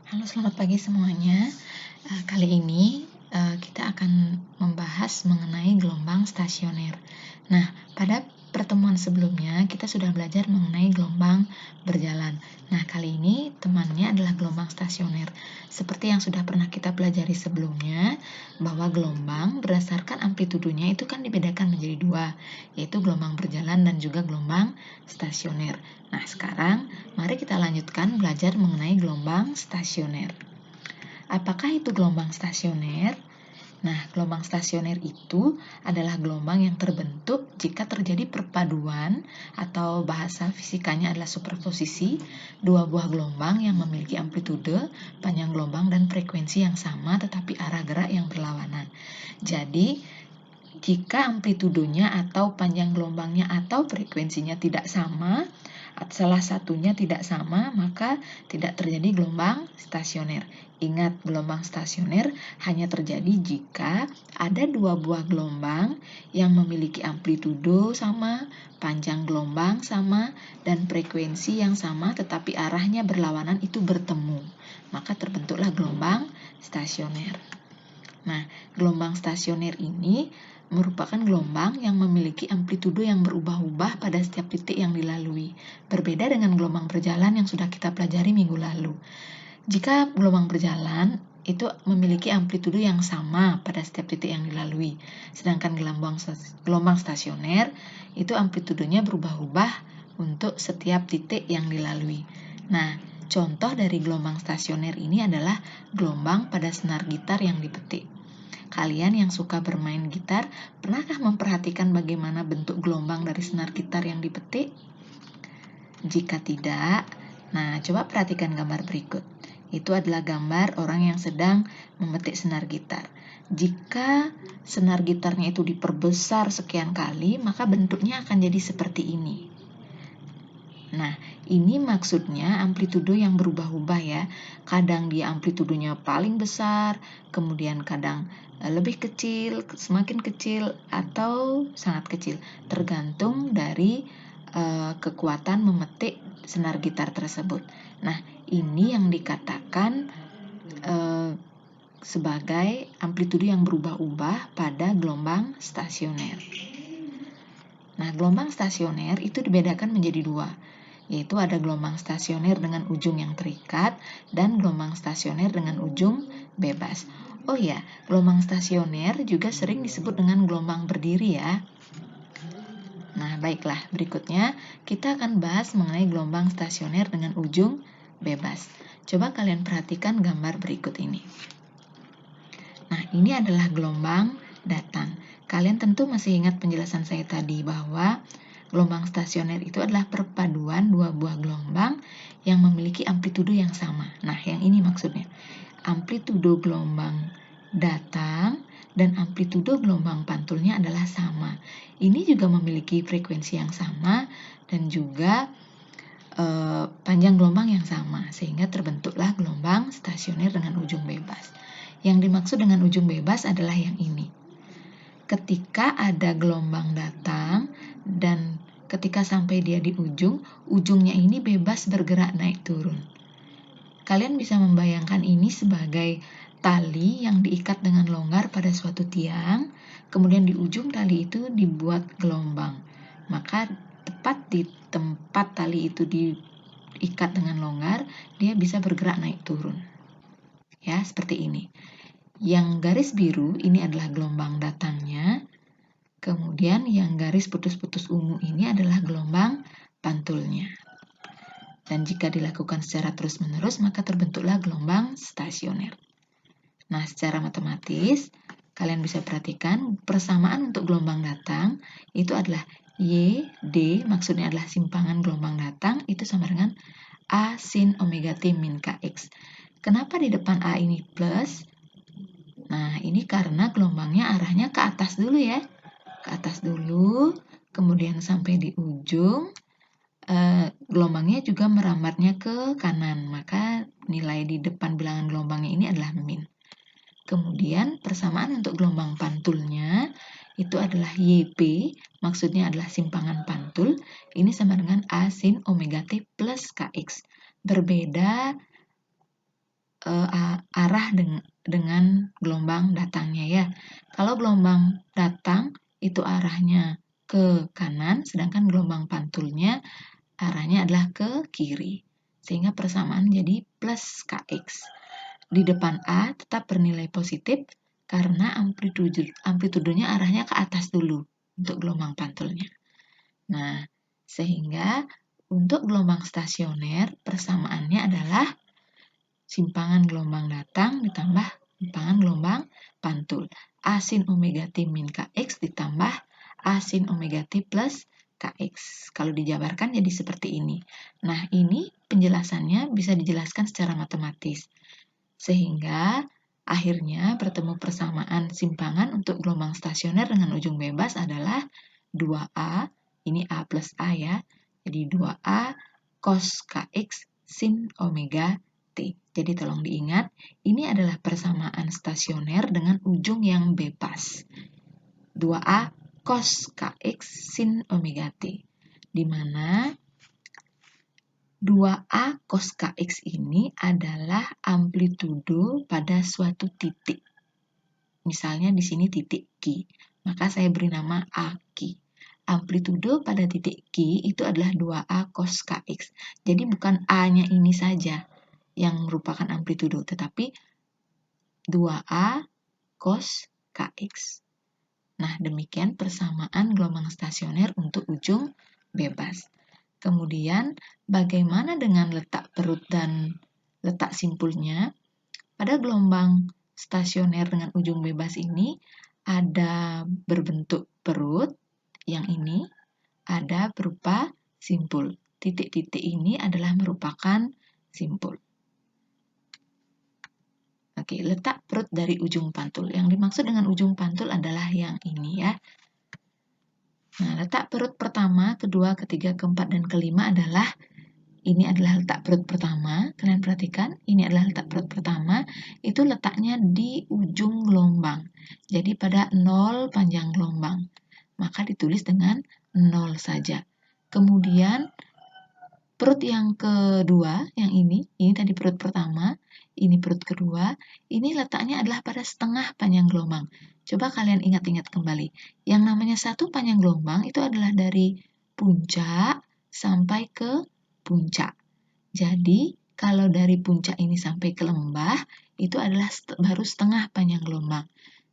Halo, selamat pagi semuanya. Kali ini kita akan membahas mengenai gelombang stasioner. Nah, pada pertemuan sebelumnya kita sudah belajar mengenai gelombang berjalan. Nah, kali ini temannya adalah gelombang stasioner. Seperti yang sudah pernah kita pelajari sebelumnya, bahwa gelombang berdasarkan amplitudonya itu kan dibedakan menjadi dua, yaitu gelombang berjalan dan juga gelombang stasioner. Nah, sekarang mari kita lanjutkan belajar mengenai gelombang stasioner. Apakah itu gelombang stasioner? Nah, gelombang stasioner itu adalah gelombang yang terbentuk jika terjadi perpaduan atau bahasa fisikanya adalah superposisi dua buah gelombang yang memiliki amplitude, panjang gelombang, dan frekuensi yang sama tetapi arah gerak yang berlawanan. Jadi, jika amplitudonya atau panjang gelombangnya atau frekuensinya tidak sama, salah satunya tidak sama, maka tidak terjadi gelombang stasioner. Ingat, gelombang stasioner hanya terjadi jika ada dua buah gelombang yang memiliki amplitudo sama, panjang gelombang sama, dan frekuensi yang sama tetapi arahnya berlawanan itu bertemu. Maka terbentuklah gelombang stasioner. Nah, gelombang stasioner ini merupakan gelombang yang memiliki amplitudo yang berubah-ubah pada setiap titik yang dilalui. Berbeda dengan gelombang berjalan yang sudah kita pelajari minggu lalu. Jika gelombang berjalan itu memiliki amplitudo yang sama pada setiap titik yang dilalui. Sedangkan gelombang stasioner itu amplitudonya berubah-ubah untuk setiap titik yang dilalui. Nah, contoh dari gelombang stasioner ini adalah gelombang pada senar gitar yang dipetik. Kalian yang suka bermain gitar, pernahkah memperhatikan bagaimana bentuk gelombang dari senar gitar yang dipetik? Jika tidak, nah coba perhatikan gambar berikut. Itu adalah gambar orang yang sedang memetik senar gitar. Jika senar gitarnya itu diperbesar sekian kali, maka bentuknya akan jadi seperti ini. Nah, ini maksudnya amplitudo yang berubah-ubah ya. Kadang dia amplitudonya paling besar, kemudian kadang lebih kecil, semakin kecil, atau sangat kecil. Tergantung dari kekuatan memetik senar gitar tersebut. Nah, ini yang dikatakan sebagai amplitudo yang berubah-ubah pada gelombang stasioner. Nah, gelombang stasioner itu dibedakan menjadi dua, yaitu ada gelombang stasioner dengan ujung yang terikat dan gelombang stasioner dengan ujung bebas. Oh ya, gelombang stasioner juga sering disebut dengan gelombang berdiri ya. Nah, baiklah, berikutnya kita akan bahas mengenai gelombang stasioner dengan ujung bebas. Coba kalian perhatikan gambar berikut ini. Nah, ini adalah gelombang datang. Kalian tentu masih ingat penjelasan saya tadi bahwa gelombang stasioner itu adalah perpaduan dua buah gelombang yang memiliki amplitudo yang sama. Nah, yang ini maksudnya. Amplitudo gelombang datang dan amplitudo gelombang pantulnya adalah sama. Ini juga memiliki frekuensi yang sama dan juga panjang gelombang yang sama, sehingga terbentuklah gelombang stasioner dengan ujung bebas. Yang dimaksud dengan ujung bebas adalah yang ini. Ketika ada gelombang datang dan ketika sampai dia di ujungnya ini bebas bergerak naik turun. Kalian bisa membayangkan ini sebagai tali yang diikat dengan longgar pada suatu tiang, kemudian di ujung tali itu dibuat gelombang. Maka tepat di tempat tali itu diikat dengan longgar, dia bisa bergerak naik turun. Ya, seperti ini. Yang garis biru ini adalah gelombang datangnya, kemudian yang garis putus-putus ungu ini adalah gelombang pantulnya. Dan jika dilakukan secara terus-menerus, maka terbentuklah gelombang stasioner. Nah, secara matematis, kalian bisa perhatikan persamaan untuk gelombang datang itu adalah Y, D, maksudnya adalah simpangan gelombang datang, itu sama dengan A sin omega T min KX. Kenapa di depan A ini plus? Nah, ini karena gelombangnya arahnya ke atas dulu ya. Ke atas dulu, kemudian sampai di ujung, gelombangnya juga merambatnya ke kanan. Maka nilai di depan bilangan gelombangnya ini adalah min. Kemudian persamaan untuk gelombang pantulnya itu adalah YP, maksudnya adalah simpangan pantul. Ini sama dengan A sin omega T plus KX. Berbeda arah dengan gelombang datangnya ya. Kalau gelombang datang itu arahnya ke kanan, sedangkan gelombang pantulnya arahnya adalah ke kiri. Sehingga persamaan jadi plus Kx. Di depan A tetap bernilai positif karena amplitudenya arahnya ke atas dulu untuk gelombang pantulnya. Nah, sehingga untuk gelombang stasioner persamaannya adalah simpangan gelombang datang ditambah simpangan gelombang pantul. A sin omega T min Kx ditambah A sin omega T plus Kx. Kalau dijabarkan jadi seperti ini. Nah, ini penjelasannya bisa dijelaskan secara matematis. Sehingga akhirnya bertemu persamaan simpangan untuk gelombang stasioner dengan ujung bebas adalah 2A, ini A plus A ya, jadi 2A cos Kx sin omega T. Jadi tolong diingat, ini adalah persamaan stasioner dengan ujung yang bebas. 2A cos Kx sin omega T, di mana 2A cos Kx ini adalah amplitudo pada suatu titik. Misalnya di sini titik Q, maka saya beri nama AQ. Amplitudo pada titik Q itu adalah 2A cos Kx. Jadi bukan A-nya ini saja yang merupakan amplitudo, tetapi 2A cos Kx. Nah, demikian persamaan gelombang stasioner untuk ujung bebas. Kemudian, bagaimana dengan letak perut dan letak simpulnya? Pada gelombang stasioner dengan ujung bebas ini, ada berbentuk perut, yang ini ada berupa simpul. Titik-titik ini adalah merupakan simpul. Oke, letak perut dari ujung pantul. Yang dimaksud dengan ujung pantul adalah yang ini ya. Nah, letak perut pertama, kedua, ketiga, keempat, dan kelima adalah ini adalah letak perut pertama. Kalian perhatikan, ini adalah letak perut pertama. Itu letaknya di ujung gelombang. Jadi pada 0 panjang gelombang. Maka ditulis dengan 0 saja. Kemudian perut yang kedua, yang ini tadi perut pertama, ini perut kedua, ini letaknya adalah pada setengah panjang gelombang. Coba kalian ingat-ingat kembali. Yang namanya satu panjang gelombang itu adalah dari puncak sampai ke puncak. Jadi, kalau dari puncak ini sampai ke lembah, itu adalah baru setengah panjang gelombang.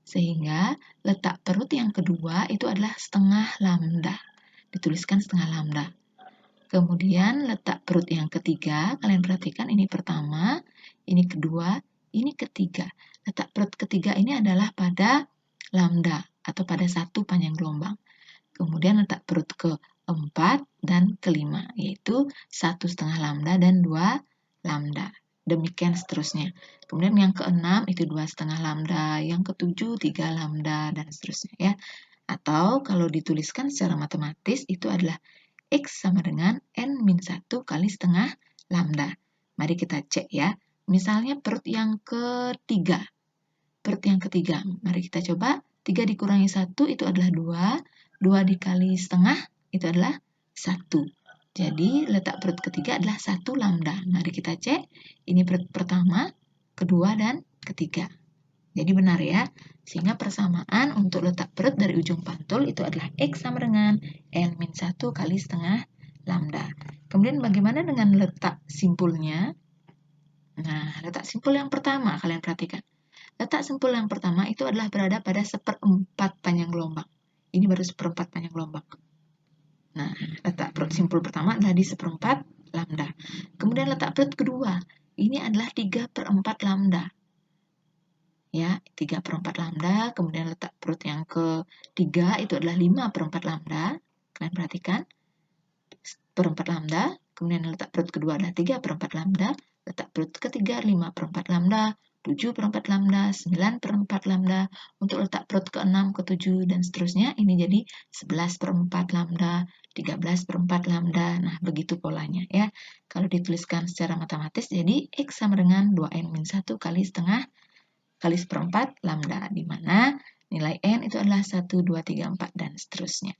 Sehingga letak perut yang kedua itu adalah setengah lambda. Dituliskan setengah lambda. Kemudian letak perut yang ketiga, kalian perhatikan ini pertama, ini kedua, ini ketiga. Letak perut ketiga ini adalah pada lambda atau pada satu panjang gelombang. Kemudian letak perut keempat dan kelima, yaitu 1,5 lambda dan 2 lambda. Demikian seterusnya. Kemudian yang keenam itu 2,5 lambda, yang ketujuh 3 lambda, dan seterusnya ya. Atau kalau dituliskan secara matematis itu adalah X sama dengan N-1 kali setengah lambda. Mari kita cek ya. Misalnya perut yang ketiga. Perut yang ketiga. Mari kita coba. 3 dikurangi 1 itu adalah 2. 2 dikali setengah itu adalah 1. Jadi letak perut ketiga adalah 1 lambda. Mari kita cek. Ini perut pertama, kedua, dan ketiga. Jadi benar ya. Sehingga persamaan untuk letak perut dari ujung pantul itu adalah X sama dengan N-1 kali setengah lambda. Kemudian bagaimana dengan letak simpulnya? Nah, letak simpul yang pertama kalian perhatikan. Letak simpul yang pertama itu adalah berada pada 1/4 panjang gelombang. Ini baru 1/4 panjang gelombang. Nah, letak perut simpul pertama adalah di 1/4 lambda. Kemudian letak perut kedua, ini adalah 3/4 lambda. Ya, 3/4 lambda, kemudian letak perut yang ketiga itu adalah 5/4 lambda. Kalian perhatikan, 1/4 lambda, kemudian letak perut kedua adalah 3/4 lambda, letak perut ketiga 5/4 lambda, 7/4 lambda, 9/4 lambda, untuk letak perut ke-6, ke-7, dan seterusnya, ini jadi 11/4 lambda, 13/4 lambda, nah begitu polanya ya. Kalau dituliskan secara matematis, jadi X sama dengan 2N-1 kali setengah kali 1/4 lambda, di mana nilai N itu adalah 1, 2, 3, 4, dan seterusnya.